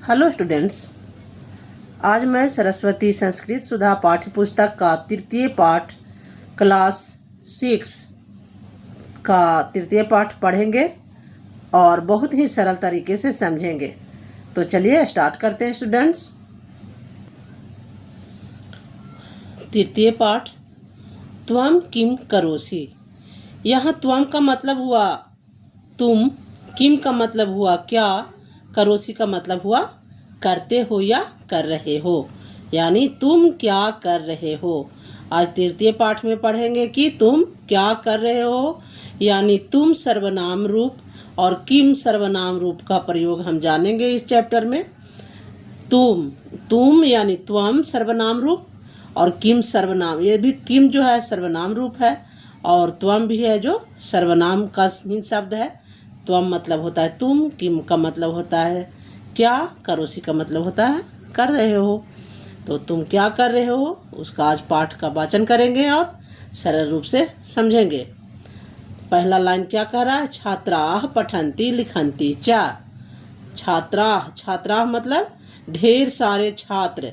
Hello students, आज मैं सरस्वती संस्कृत सुधा पाठ्य पुस्तक का तृतीय पाठ क्लास 6 का तृतीय पाठ पढ़ेंगे और बहुत ही सरल तरीके से समझेंगे। तो चलिए स्टार्ट करते हैं स्टूडेंट्स। तृतीय पाठ, त्वम किम करोसि। यहाँ त्वम का मतलब हुआ तुम, किम का मतलब हुआ क्या, करोसी का मतलब हुआ करते हो या कर रहे हो, यानी तुम क्या कर रहे हो। आज तृतीय पाठ में पढ़ेंगे कि तुम क्या कर रहे हो, यानी तुम सर्वनाम रूप और किम सर्वनाम रूप का प्रयोग हम जानेंगे इस चैप्टर में। तुम यानी त्वम सर्वनाम रूप और किम सर्वनाम, ये भी किम जो है सर्वनाम रूप है और त्वम भी है जो सर्वनाम का ही शब्द है। त्वम मतलब होता है तुम, किम का मतलब होता है क्या, करोसी का मतलब होता है कर रहे हो। तो तुम क्या कर रहे हो उसका आज पाठ का वाचन करेंगे और सरल रूप से समझेंगे। पहला लाइन क्या कह रहा है, छात्राः पठन्ति लिखन्ति च। छात्राः मतलब ढेर सारे छात्र,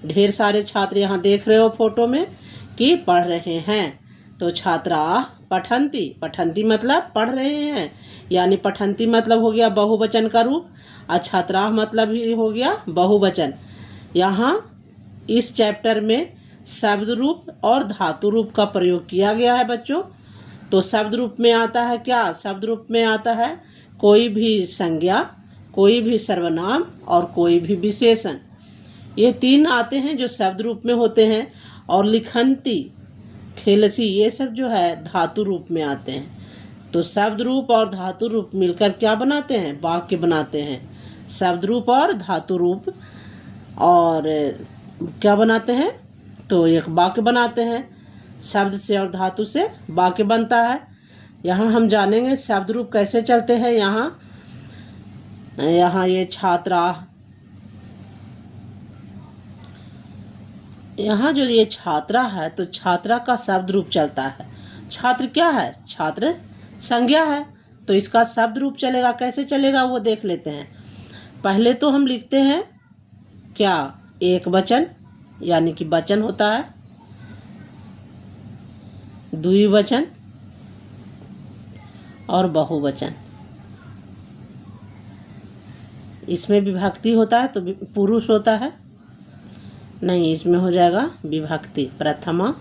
ढेर सारे छात्र यहाँ देख रहे हो फोटो में कि पढ़ रहे हैं। तो छात्राः पठन्ति, पठन्ति मतलब पढ़ रहे हैं, यानी पठन्ति मतलब हो गया बहुवचन का रूप और छात्राः मतलब ही हो गया बहुवचन। यहाँ इस चैप्टर में शब्द रूप और धातु रूप का प्रयोग किया गया है बच्चों। तो शब्द रूप में आता है क्या, शब्द रूप में आता है कोई भी संज्ञा, कोई भी सर्वनाम और कोई भी विशेषण। ये तीन आते हैं जो शब्द रूप में होते हैं। और लिखन्ति, खेलसी, ये सब जो है धातु रूप में आते हैं। तो शब्द रूप और धातु रूप मिलकर क्या बनाते हैं, वाक्य बनाते हैं। शब्द रूप और धातु रूप और क्या बनाते हैं, तो एक वाक्य बनाते हैं। शब्द से और धातु से वाक्य बनता है। यहाँ हम जानेंगे शब्द रूप कैसे चलते हैं। यहाँ ये छात्रा, यहाँ जो ये छात्रा है तो छात्रा का शब्द रूप चलता है। छात्र क्या है, छात्र संज्ञा है, तो इसका शब्द रूप चलेगा। कैसे चलेगा वो देख लेते हैं। पहले तो हम लिखते हैं क्या, एक वचन, यानी कि वचन होता है, द्विवचन और बहुवचन। इसमें विभक्ति होता है तो पुरुष होता है, नहीं इसमें हो जाएगा विभक्ति प्रथमा।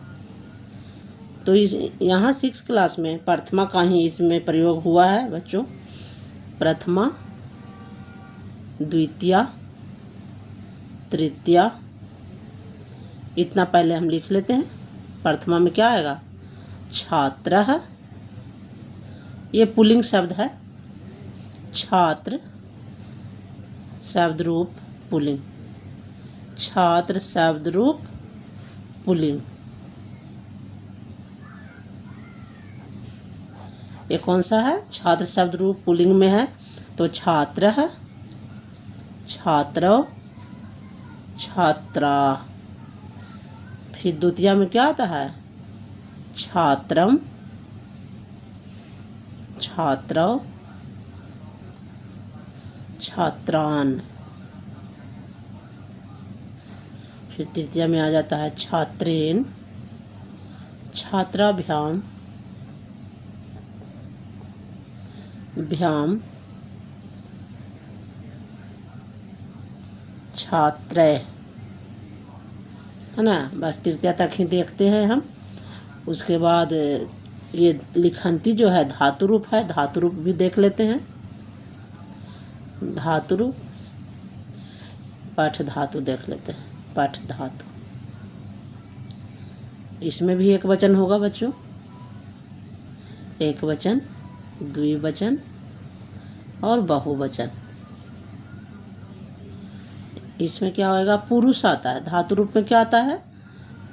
तो इस यहाँ 6 क्लास में प्रथमा का ही इसमें प्रयोग हुआ है बच्चों। प्रथमा, द्वितीया, तृतीया, इतना पहले हम लिख लेते हैं। प्रथमा में क्या आएगा, छात्रः, ये पुल्लिंग शब्द है। छात्र शब्द रूप पुल्लिंग, छात्र शब्द रूप पुल्लिंग। ये कौन सा है, छात्र शब्द रूप पुल्लिंग में है। तो छात्रः, छात्रौ, छात्रा। फिर द्वितीया में क्या आता है, छात्रम, छात्रौ, छात्रान। फिर तृतीया में आ जाता है छात्रेन, छात्राभ्याम, भ्याम, छात्रै, है ना। बस तृतीया तक ही देखते हैं हम। उसके बाद ये लिखन्ति जो है धातु रूप है, धातु रूप भी देख लेते हैं। धातु रूप, पठ धातु देख लेते हैं। पठ धातु, इसमें भी एक वचन होगा बच्चों, एक वचन, द्विवचन और बहुवचन। इसमें क्या होएगा, पुरुष आता है। धातु रूप में क्या आता है,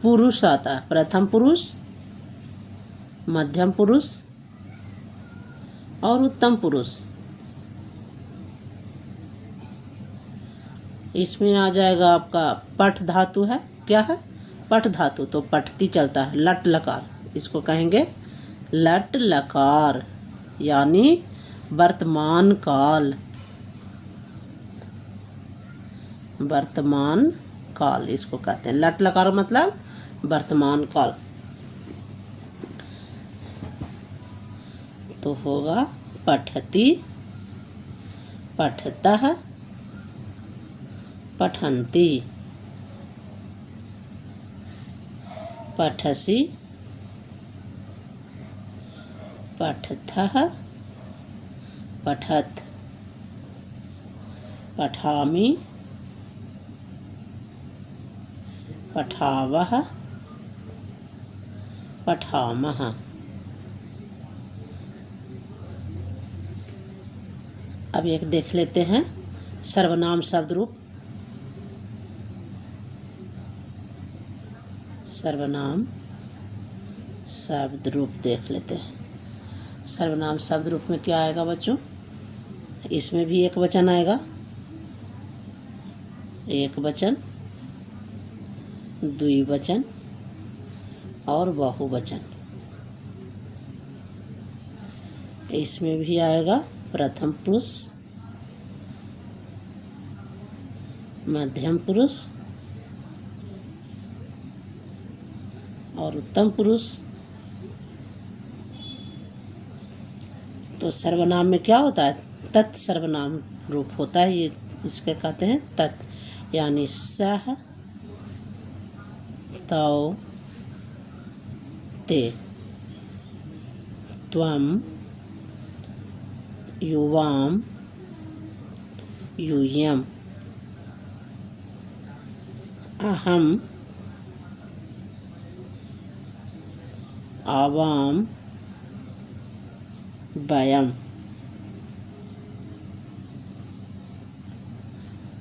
पुरुष आता है। प्रथम पुरुष, मध्यम पुरुष और उत्तम पुरुष। इसमें आ जाएगा आपका पठ धातु है। क्या है, पठ धातु, तो पठती चलता है। लट लकार, इसको कहेंगे लट लकार, यानी वर्तमान काल। वर्तमान काल इसको कहते हैं। लट लकार मतलब वर्तमान काल। तो होगा पठति, पठतः, पठन्ति, पठसि, पठथः, पठत्, पठामि, पठावः, पठामः। अब एक देख लेते हैं सर्वनाम शब्द रूप। सर्वनाम शब्द रूप देख लेते हैं। सर्वनाम शब्द रूप में क्या आएगा बच्चों? इसमें भी एक वचन आएगा, एक वचन, द्विवचन और बहुवचन। इसमें भी आएगा प्रथम पुरुष, मध्यम पुरुष और उत्तम पुरुष। तो सर्वनाम में क्या होता है? तत् सर्वनाम रूप होता है, ये इसके कहते हैं तत्, यानी सह, तौ, ते, त्वं, युवां, यूयम्, अहम्, आवां, वयम्।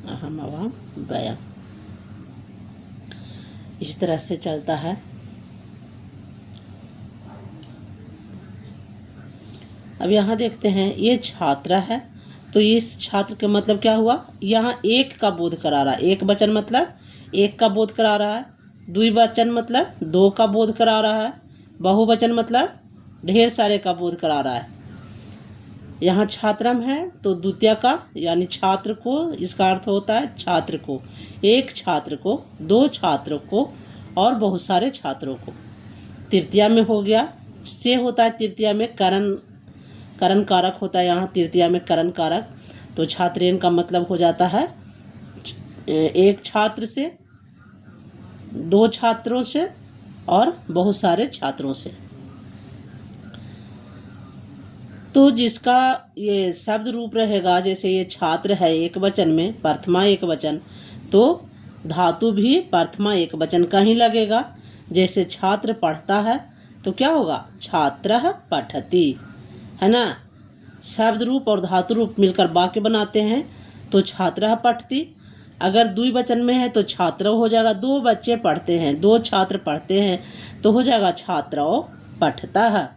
अहम, आवाम, वयम्। इस तरह से चलता है। अब यहाँ देखते हैं, ये छात्र है, तो इस छात्र का मतलब क्या हुआ? यहाँ एक का बोध करा रहा है। एक वचन मतलब एक का बोध करा रहा है, द्विवचन मतलब दो का बोध करा रहा है, बहुवचन मतलब ढेर सारे का बोध करा रहा है। यहाँ छात्रम है तो द्वितीय का यानी छात्र को, इसका अर्थ होता है छात्र को, एक छात्र को, दो छात्रों को और बहुत सारे छात्रों को। तृतीया में हो गया, से होता है तृतीया में करण कारक होता है, यहाँ तृतीया में करण कारक। तो छात्रेन का मतलब हो जाता है एक छात्र से, दो छात्रों से और बहुत सारे छात्रों से। तो जिसका ये शब्द रूप रहेगा, जैसे ये छात्र है एक वचन में, प्रथमा एक वचन, तो धातु भी प्रथमा एक वचन का ही लगेगा। जैसे छात्र पढ़ता है तो क्या होगा? छात्रः पठति, है ना। शब्द रूप और धातु रूप मिलकर वाक्य बनाते हैं, तो छात्रः पठति। अगर द्विवचन में है तो छात्र हो जाएगा, दो बच्चे पढ़ते हैं, दो छात्र पढ़ते हैं, तो हो जाएगा छात्रौ पठतः।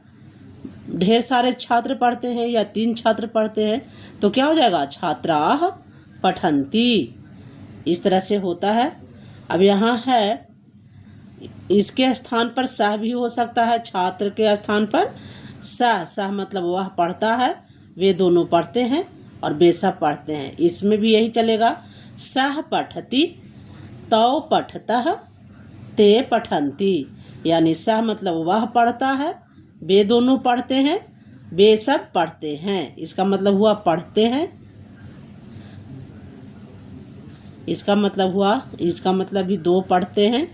ढेर सारे छात्र पढ़ते हैं या तीन छात्र पढ़ते हैं तो क्या हो जाएगा? छात्राः पठन्ति। इस तरह से होता है। अब यहाँ है, इसके स्थान पर सह भी हो सकता है, छात्र के स्थान पर सह मतलब वह पढ़ता है, वे दोनों पढ़ते हैं और वे सब पढ़ते हैं। इसमें भी यही चलेगा, सह पठति, तौ पठतः, ते पठन्ति। यानी सह मतलब वह पढ़ता है, वे दोनों पढ़ते हैं, वे सब पढ़ते हैं। इसका मतलब हुआ पढ़ते हैं, इसका मतलब हुआ, इसका मतलब भी दो पढ़ते हैं,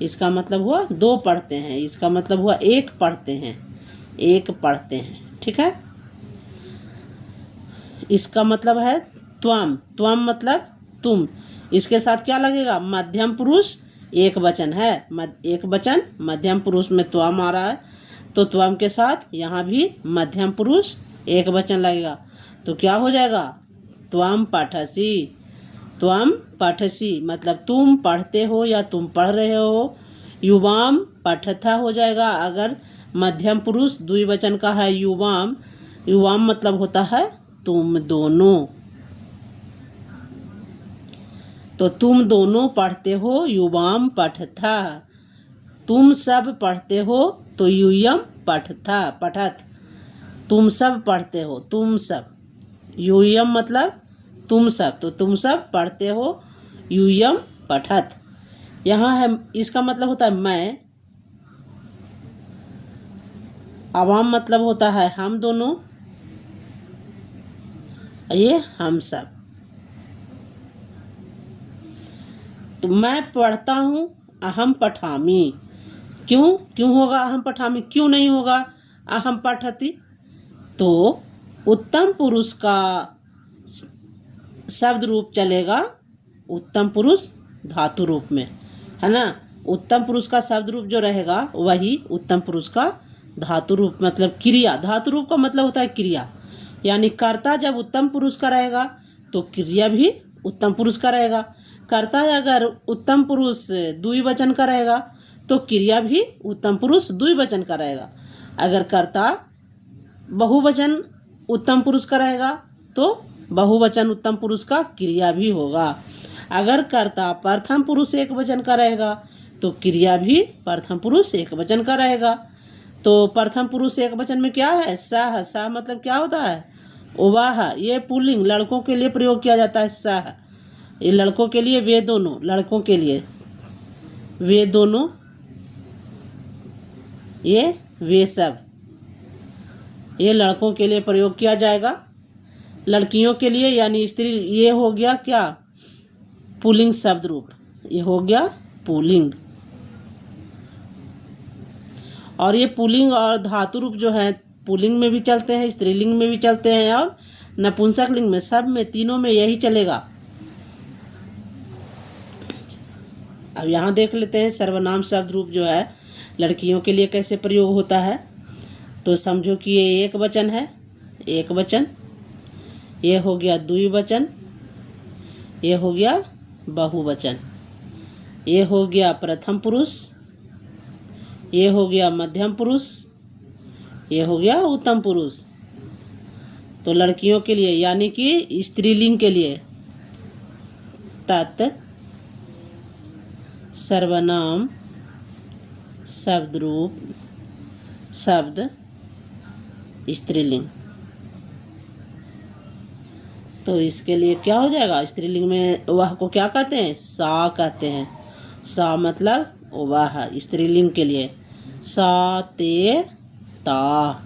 इसका मतलब हुआ दो पढ़ते हैं, इसका मतलब हुआ एक पढ़ते हैं, एक पढ़ते हैं। ठीक है। इसका मतलब है त्वम, त्वम मतलब तुम। इसके साथ क्या लगेगा? मध्यम पुरुष एक वचन है, एक वचन मध्यम पुरुष में त्वम आ रहा है, तो त्वम के साथ यहाँ भी मध्यम पुरुष एक वचन लगेगा। तो क्या हो जाएगा? त्वम पठसि, त्वम पठसि मतलब तुम पढ़ते हो या तुम पढ़ रहे हो। युवाम पठथा हो जाएगा अगर मध्यम पुरुष द्विवचन का है युवाम, युवाम मतलब होता है तुम दोनों। तो तुम दोनों पढ़ते हो, युवाम पठथा। तुम सब पढ़ते हो तो यूयम पठथा, पठत। तुम सब पढ़ते हो, तुम सब। यूयम मतलब तुम सब, तो तुम सब पढ़ते हो, यूयम पठत। यहाँ है, इसका मतलब होता है मैं, आवाम मतलब होता है हम दोनों, ये हम सब। तो मैं पढ़ता हूँ, अहम पठामि। क्यों क्यों होगा अहम पठामि, क्यों नहीं होगा अहम पठति? तो उत्तम पुरुष का शब्द रूप चलेगा उत्तम पुरुष धातु रूप में, है ना। उत्तम पुरुष का शब्द रूप जो रहेगा वही उत्तम पुरुष का धातु रूप, मतलब क्रिया। धातु रूप का मतलब होता है क्रिया, यानी कर्ता जब उत्तम पुरुष का रहेगा तो क्रिया भी उत्तम पुरुष का रहेगा। कर्ता अगर उत्तम पुरुष द्विवचन का रहेगा तो क्रिया भी उत्तम पुरुष द्विवचन का रहेगा। अगर कर्ता बहुवचन उत्तम पुरुष का रहेगा तो बहुवचन उत्तम पुरुष का क्रिया भी होगा। अगर कर्ता प्रथम पुरुष एक वचन का रहेगा तो क्रिया भी प्रथम पुरुष एक वचन का रहेगा। तो प्रथम पुरुष एक वचन में क्या है? सह। सह मतलब क्या होता है? उवाह। ये पुल्लिंग लड़कों के लिए प्रयोग किया जाता है सह। ये लड़कों के लिए, वे दोनों, लड़कों के लिए वे दोनों, ये वे सब, ये लड़कों के लिए प्रयोग किया जाएगा। लड़कियों के लिए यानी स्त्री, ये हो गया क्या? पुल्लिंग शब्द रूप, ये हो गया पुल्लिंग। और ये पुल्लिंग और धातु रूप जो है पुल्लिंग में भी चलते हैं, स्त्रीलिंग में भी चलते हैं और नपुंसक लिंग में, सब में, तीनों में यही चलेगा। अब यहाँ देख लेते हैं सर्वनाम शब्द रूप जो है लड़कियों के लिए कैसे प्रयोग होता है। तो समझो कि ये एक वचन है, एक वचन, ये हो गया द्विवचन, ये हो गया बहुवचन, ये हो गया प्रथम पुरुष, ये हो गया मध्यम पुरुष, ये हो गया उत्तम पुरुष। तो लड़कियों के लिए यानी कि स्त्रीलिंग के लिए तत् सर्वनाम शब्द रूप शब्द स्त्रीलिंग। तो इसके लिए क्या हो जाएगा? स्त्रीलिंग में वह को क्या कहते हैं? सा कहते हैं। सा मतलब वह, स्त्रीलिंग के लिए सा, ते, ता।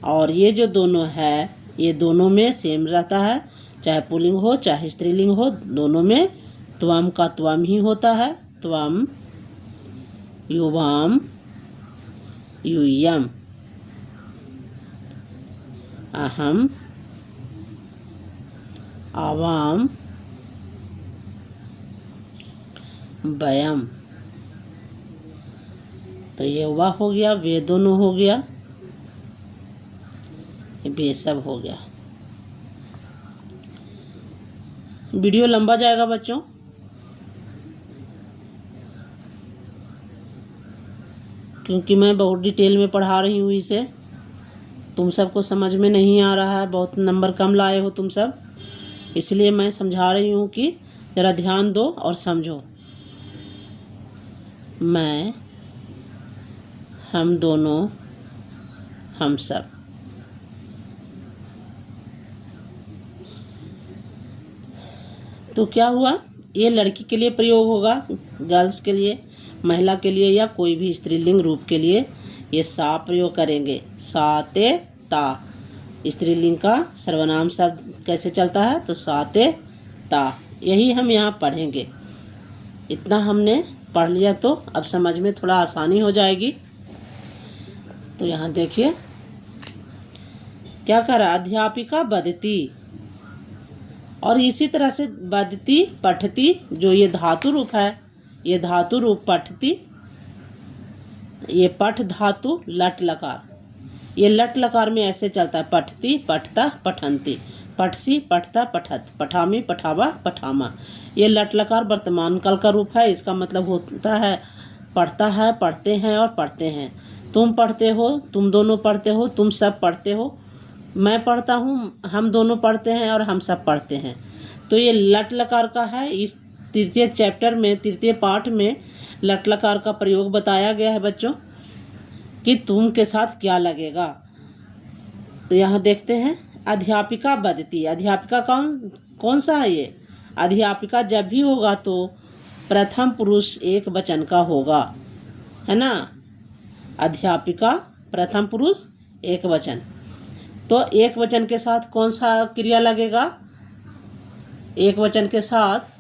और ये जो दोनों है ये दोनों में सेम रहता है, चाहे पुल्लिंग हो चाहे स्त्रीलिंग हो, दोनों में त्वम का त्वम ही होता है। त्वम, युवाम, यूयम, अहम, आवाम, वयम। तो ये वह हो गया, वे दोनों हो गया, वे सब हो गया। वीडियो लंबा जाएगा बच्चों, क्योंकि मैं बहुत डिटेल में पढ़ा रही हूँ इसे। तुम सबको समझ में नहीं आ रहा है, बहुत नंबर कम लाए हो तुम सब, इसलिए मैं समझा रही हूँ कि ज़रा ध्यान दो और समझो। मैं, हम दोनों, हम सब। तो क्या हुआ? ये लड़की के लिए प्रयोग होगा, गर्ल्स के लिए, महिला के लिए या कोई भी स्त्रीलिंग रूप के लिए ये सा प्रयोग करेंगे। सा, ते, ता। स्त्रीलिंग का सर्वनाम शब्द कैसे चलता है? तो सा, ते, ता। यही हम यहाँ पढ़ेंगे। इतना हमने पढ़ लिया तो अब समझ में थोड़ा आसानी हो जाएगी। तो यहाँ देखिए क्या करा? अध्यापिका वदति, और इसी तरह से वदति, पठति, जो ये धातु रूप है, ये धातु रूप पठति, ये पठ धातु लट लकार, ये लट लकार में ऐसे चलता है पठति, पठता, पठन्ति, पठसी, पठता, पठत, पठामी, पठावा, पठामा। ये लट लकार वर्तमान काल का रूप है। इसका मतलब होता है पढ़ता है, पढ़ते हैं और पढ़ते हैं। तुम पढ़ते हो, तुम दोनों पढ़ते हो, तुम सब पढ़ते हो, मैं पढ़ता हूँ, हम दोनों पढ़ते हैं और हम सब पढ़ते हैं। तो ये लट लकार का है। इस तृतीय चैप्टर में, तृतीय पाठ में लट लकार का प्रयोग बताया गया है बच्चों कि तुम के साथ क्या लगेगा। तो यहाँ देखते हैं अध्यापिका वदति, अध्यापिका कौन सा है ये? अध्यापिका जब भी होगा तो प्रथम पुरुष एक वचन का होगा, है ना। अध्यापिका प्रथम पुरुष एक वचन, तो एक वचन के साथ कौन सा क्रिया लगेगा? एक वचन के साथ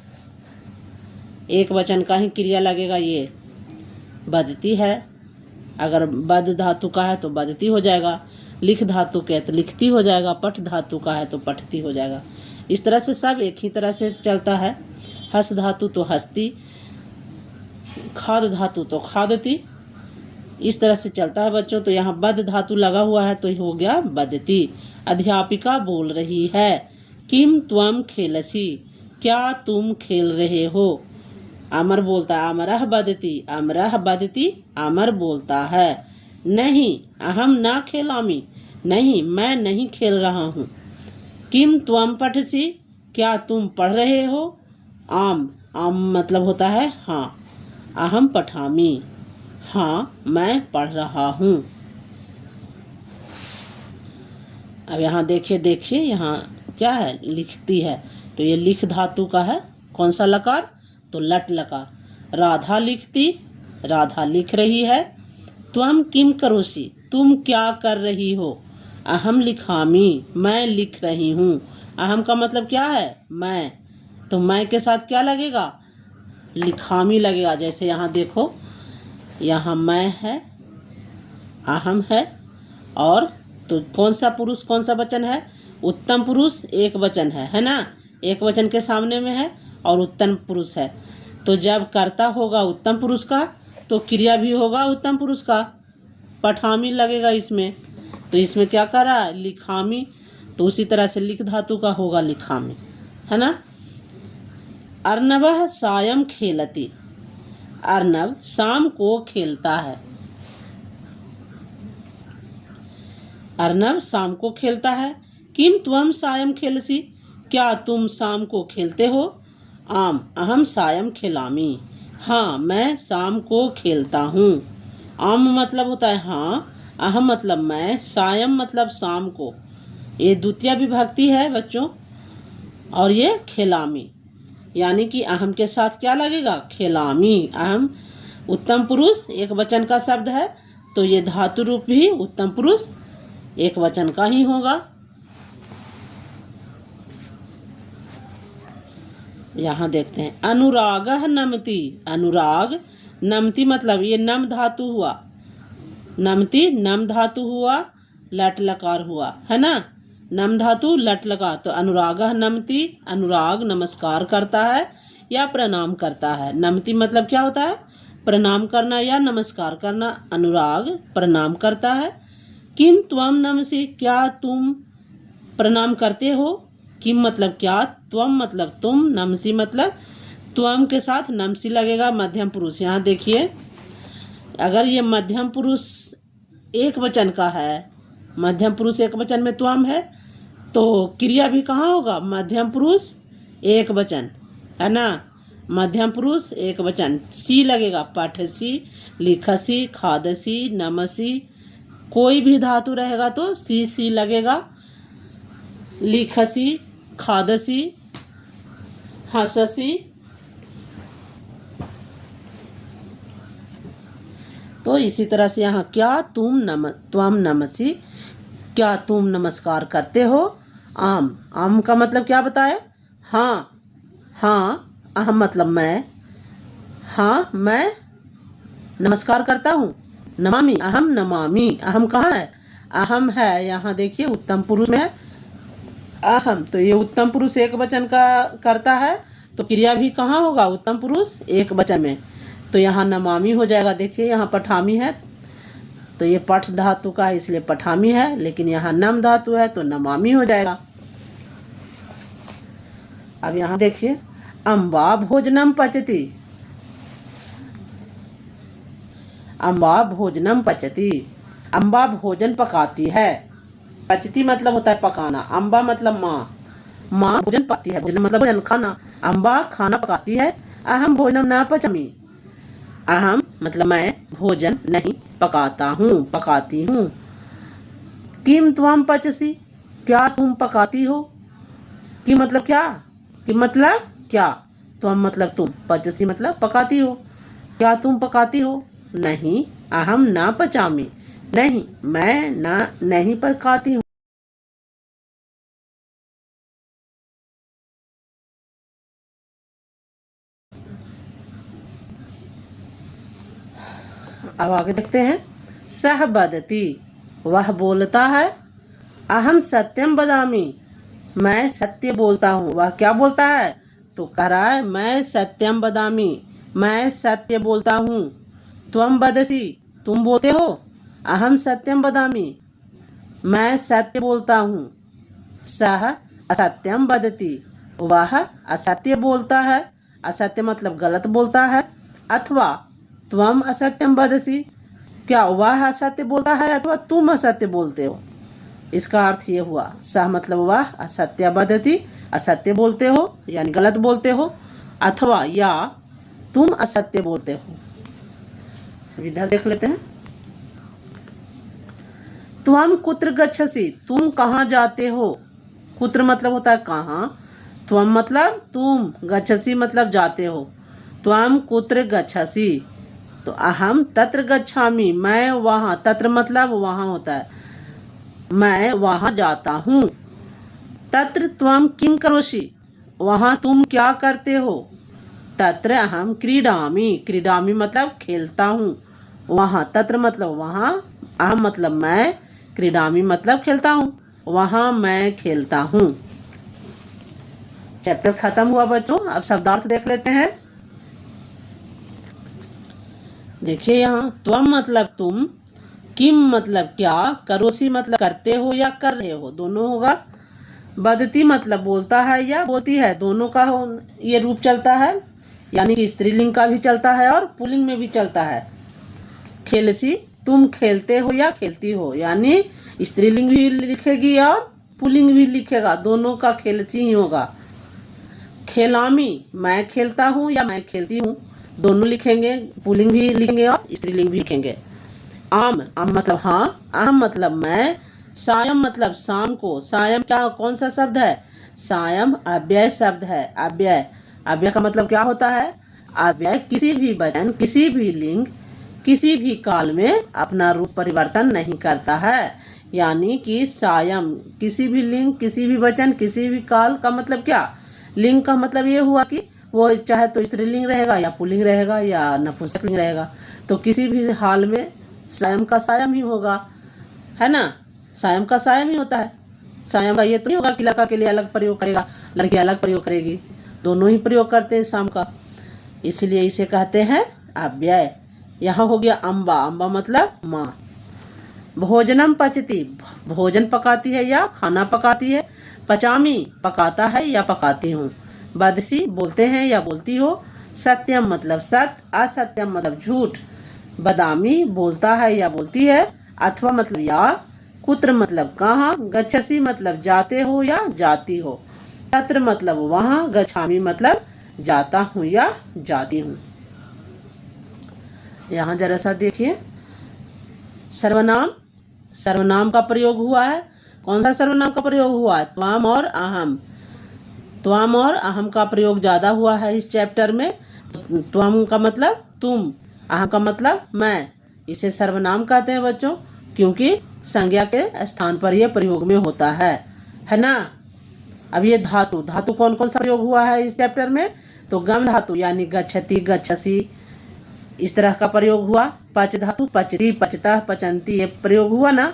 एक वचन का ही क्रिया लगेगा। ये वदति है, अगर वद धातु का है तो वदति हो जाएगा, लिख धातु के तो लिखती हो जाएगा, पठ धातु का है तो पठती हो जाएगा। इस तरह से सब एक ही तरह से चलता है। हस धातु तो हस्ती, खाद धातु तो खादती, इस तरह से चलता है बच्चों। तो यहाँ वद धातु लगा हुआ है तो हो गया वदति। अध्यापिका बोल रही है, किम त्वम खेलसी, क्या तुम खेल रहे हो? अमर बोलता है अमरह वदति, अमरह वदति, अमर बोलता है नहीं अहम ना खेलामी, नहीं मैं नहीं खेल रहा हूँ। किम त्वम पठसी, क्या तुम पढ़ रहे हो? आम, आम मतलब होता है हाँ, अहम पठामी, हाँ मैं पढ़ रहा हूँ। अब यहाँ देखिए यहाँ क्या है? लिखती है, तो ये लिख धातु का है। कौन सा लकार? तो लट लकार। राधा लिखती, राधा लिख रही है। त्वम किम करोसी, तुम क्या कर रही हो? अहम लिखामी, मैं लिख रही हूँ। अहम का मतलब क्या है? मैं, तो मैं के साथ क्या लगेगा? लिखामी लगेगा। जैसे यहाँ देखो, यहाँ मैं है, अहम है, और तो कौन सा पुरुष कौन सा वचन है? उत्तम पुरुष एक वचन है ना। एक वचन के सामने में है और उत्तम पुरुष है, तो जब कर्ता होगा उत्तम पुरुष का तो क्रिया भी होगा उत्तम पुरुष का, पठामी लगेगा इसमें। तो इसमें क्या कर रहा है? लिखामी, तो उसी तरह से लिख धातु का होगा लिखामी, है ना। अर्नवः सायं खेलति, अर्नव शाम को खेलता है, अर्नव शाम को खेलता है। किम त्वम सायं खेलसी, क्या तुम शाम को खेलते हो? आम, अहम सायं खेलामी, हाँ मैं शाम को खेलता हूँ। आम मतलब होता है हाँ, अहम मतलब मैं, सायं मतलब शाम को। ये द्वितीय विभक्ति है बच्चों, और ये खेलामी, यानी कि अहम के साथ क्या लगेगा? खेलामी। अहम उत्तम पुरुष एक वचन का शब्द है, तो ये धातु रूप भी उत्तम पुरुष एक वचन का ही होगा। यहाँ देखते हैं, अनुरागः नमति, अनुराग नमति मतलब ये नम धातु हुआ, नमति नम धातु हुआ, लट लकार हुआ, है ना। नम धातु लट लकार, तो अनुरागः नमति, अनुराग नमस्कार करता है या प्रणाम करता है। नमति मतलब क्या होता है? प्रणाम करना या नमस्कार करना। अनुराग प्रणाम करता है। किम त्वम नमसि, क्या तुम प्रणाम करते हो? किम मतलब क्या, त्वम मतलब तुम, नमसी मतलब त्वम के साथ नमसी लगेगा, मध्यम पुरुष। यहाँ देखिए, अगर ये मध्यम पुरुष एक वचन का है, मध्यम पुरुष एक वचन में त्वम है, तो क्रिया भी कहाँ होगा? मध्यम पुरुष एक वचन, है ना। मध्यम पुरुष एक वचन, सी लगेगा, पठसी, लिखसी, खादसी, नमसी, कोई भी धातु रहेगा तो सी लगेगा। लिखसी, खादसी, हंससी, तो इसी तरह से यहाँ क्या त्वम नमसी, क्या तुम नमस्कार करते हो? आम, आम का मतलब क्या बताए? हाँ, हाँ अहम मतलब मैं, हाँ मैं नमस्कार करता हूँ। नमामि, अहम नमामि, अहम कहाँ है? अहम है यहाँ देखिए उत्तम पुरुष में है अहम, तो ये उत्तम पुरुष एक वचन का करता है, तो क्रिया भी कहाँ होगा? उत्तम पुरुष एक वचन में, तो यहाँ नमामि हो जाएगा। देखिए यहाँ पठामी है, तो ये पठ धातु का है इसलिए पठामी है, लेकिन यहाँ नम धातु है तो नमामि हो जाएगा। अब यहाँ देखिए, अम्बा भोजनम पचति, अम्बा भोजनम पचति, अम्बा भोजन पकाती है। पचती मतलब होता है पकाना, अम्बा मतलब माँ, माँ भोजन पकाती है, भोजन मतलब भोजन खाना, अम्बा खाना पकाती है। अहम भोजनम न पचामि, अहम मतलब मैं भोजन नहीं पकाता हूँ, पकाती हूँ। किम त्वम पचसी, क्या तुम पकाती हो? कि मतलब क्या? कि मतलब क्या? त्वम मतलब तुम, पचसी मतलब पकाती हो। क्या तुम पकाती हो? नहीं, अहम ना पचामी। नहीं, मैं ना नहीं पकाती हूँ। अब आगे देखते हैं। सह बदती, वह बोलता है। अहम सत्यम बदामी, मैं सत्य बोलता हूँ। वह क्या बोलता है? तो कह रहा है मैं सत्यम बदामी, मैं सत्य बोलता हूँ। त्वम बदसी, तुम बोलते हो। अहम सत्यम बदामी, मैं सत्य बोलता हूँ। सह असत्यम बदती, वह असत्य बोलता है। असत्य मतलब गलत बोलता है। अथवा त्वम असत्यम बदसी, क्या वह असत्य बोलता है अथवा तुम असत्य बोलते हो। इसका अर्थ ये हुआ, सह मतलब वह असत्य बदती, असत्य बोलते हो यानी गलत बोलते हो, अथवा या तुम असत्य बोलते हो। इधर देख लेते हैं। त्वम कुत्र गच्छसि, तुम कहाँ जाते हो। कुत्र मतलब होता है कहाँ, त्वम मतलब तुम, गच्छसि मतलब जाते हो। त्वम कुत्र गच्छसि, तो अहम तत्र गच्छामि, मैं वहाँ, तत्र मतलब वहाँ होता है, मैं वहाँ जाता हूँ। तत्र त्वम किम करोषि, वहाँ तुम क्या करते हो। तत्र अहम क्रीडामि, क्रीडामि मतलब खेलता हूँ। वहाँ तत्र मतलब वहाँ, अहम मतलब मैं, क्रीडामि मतलब खेलता हूँ, वहाँ मैं खेलता हूँ। चैप्टर खत्म हुआ बच्चों। अब शब्दार्थ देख लेते हैं। देखिए यहाँ त्वम मतलब तुम, किम मतलब क्या, करोसी मतलब करते हो या कर रहे हो, दोनों होगा। बदती मतलब बोलता है या बोलती है, दोनों का ये रूप चलता है, यानी कि स्त्रीलिंग का भी चलता है और पुल्लिंग में भी चलता है। खेलसी, तुम खेलते हो या खेलती हो, यानी स्त्रीलिंग भी लिखेगी और पुल्लिंग भी लिखेगा, दोनों का खेलसी ही होगा। खेलामी, मैं खेलता हूँ या मैं खेलती हूँ, दोनों लिखेंगे, पुल्लिंग भी लिखेंगे और स्त्रीलिंग भी लिखेंगे। आम, आम मतलब हाँ, आम मतलब मैं। सायम मतलब शाम को। सायम क्या, कौन सा शब्द है? सायम अव्यय शब्द है। अव्यय, अव्यय का मतलब क्या होता है? अव्यय किसी भी वचन, किसी भी लिंग, किसी भी काल में अपना रूप परिवर्तन नहीं करता है। यानी कि सायम किसी भी लिंग, किसी भी वचन, किसी भी काल का मतलब क्या? लिंग का मतलब ये हुआ कि वो चाहे तो स्त्रीलिंग रहेगा या पुल्लिंग रहेगा या नपुंसकलिंग रहेगा, तो किसी भी हाल में सायम का सायम ही होगा, है ना। सायम का सायम ही होता है। सायम का ये तो नहीं होगा कि लड़का के लिए अलग प्रयोग करेगा, लड़की अलग प्रयोग करेगी, दोनों ही प्रयोग करते हैं शाम का, इसलिए इसे कहते हैं अव्यय। यहाँ हो गया अम्बा, अम्बा मतलब माँ। भोजनम पचती, भोजन पकाती है या खाना पकाती है। पचामी, पकाता है या पकाती हूँ। बदसी, बोलते हैं या बोलती हो। सत्यम मतलब सत्य, असत्यम मतलब झूठ। बदामी, बोलता है या बोलती है, अथवा मतलब या। कुत्र मतलब कहाँ। गच्छसी मतलब जाते हो या जाती हो। तत्र मतलब वहाँ। गच्छामी मतलब जाता हूँ या जाती हूँ। यहाँ जरा सा देखिए, सर्वनाम, सर्वनाम का प्रयोग हुआ है। कौन सा सर्वनाम का प्रयोग हुआ है? त्वाम और अहम। त्वाम और अहम का प्रयोग ज़्यादा हुआ है इस चैप्टर में। त्वाम का मतलब तुम, अहम का मतलब मैं। इसे सर्वनाम कहते हैं बच्चों, क्योंकि संज्ञा के स्थान पर यह प्रयोग में होता है ना। अब ये धातु, धातु कौन कौन सा प्रयोग हुआ है इस चैप्टर में? तो गम धातु यानी गच्छति, गच्छसी, इस तरह का प्रयोग हुआ। पच धातु, पचती, पचता, पचंती, ये प्रयोग हुआ ना।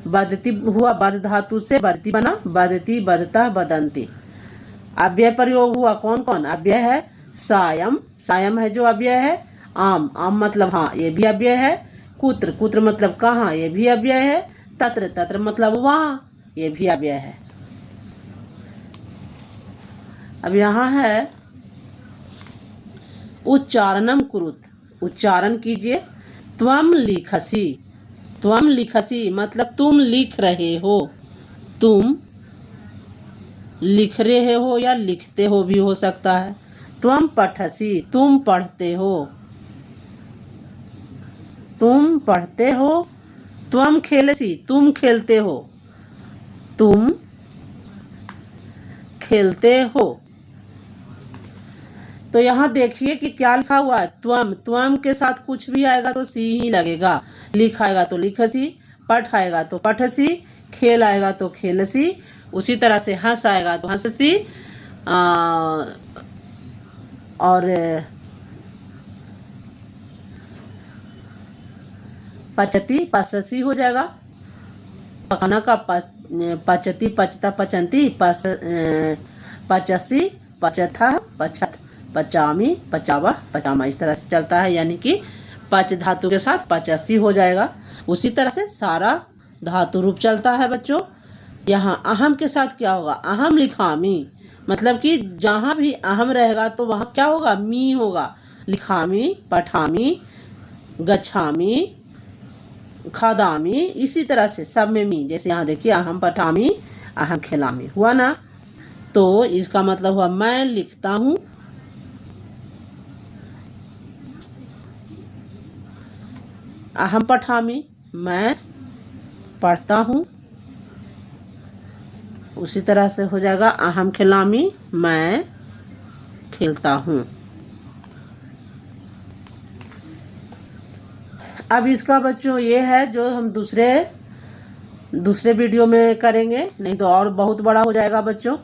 बदती हुआ, बद धातु से बदती बना, बदती, बदता, बदंती। अव्यय प्रयोग हुआ, कौन कौन अव्यय है? सायम, सायम है जो अव्यय है। आम, आम मतलब हाँ, ये भी अव्यय है। कुत्र, कुत्र मतलब कहाँ, ये भी अव्यय है। तत्र, तत्र मतलब वहाँ, ये भी अव्यय है। अब यहाँ है उच्चारणम कुरुत, उच्चारण कीजिए। त्वम लिखसी, त्वम लिखसी मतलब तुम लिख रहे हो। तुम लिख रहे हो या लिखते हो भी हो सकता है। त्वम पठसी, तुम पढ़ते हो, तुम पढ़ते हो। त्वम खेलसी, तुम खेलते हो। तुम खेलते हो। तो यहाँ देखिए कि क्या लिखा हुआ है, त्वम। त्वम के साथ कुछ भी आएगा तो सी ही लगेगा। लिख आएगा तो लिखसी, पठ आएगा तो पठसी, खेल आएगा तो खेलसी, उसी तरह से हंस आएगा तो हंससी, और पचती पससी हो जाएगा। पकना का पचती पचता पचंती, पचसी पचथा पचत, पचामी पचावा पचामा, इस तरह से चलता है। यानी कि पच धातु के साथ पचासी हो जाएगा। उसी तरह से सारा धातु रूप चलता है बच्चों। यहाँ अहम के साथ क्या होगा, अहम लिखामी, मतलब कि जहाँ भी अहम रहेगा तो वहाँ क्या होगा, मी होगा। लिखामी, पठामी, गच्छामी, खादामी, इसी तरह से सब में मी। जैसे यहाँ देखिए अहम पठामी, अहम खिलामी हुआ ना। तो इसका मतलब हुआ मैं लिखता हूँ, अहम पठामी मैं पढ़ता हूँ, उसी तरह से हो जाएगा अहम खिलामी मैं खेलता हूँ। अब इसका बच्चों ये है जो हम दूसरे वीडियो में करेंगे, नहीं तो और बहुत बड़ा हो जाएगा बच्चों।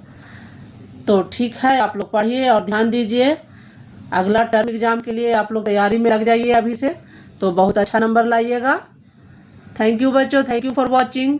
तो ठीक है, आप लोग पढ़िए और ध्यान दीजिए। अगला टर्म एग्जाम के लिए आप लोग तैयारी में लग जाइए अभी से, तो बहुत अच्छा नंबर लाइएगा। थैंक यू बच्चों, थैंक यू फॉर वॉचिंग।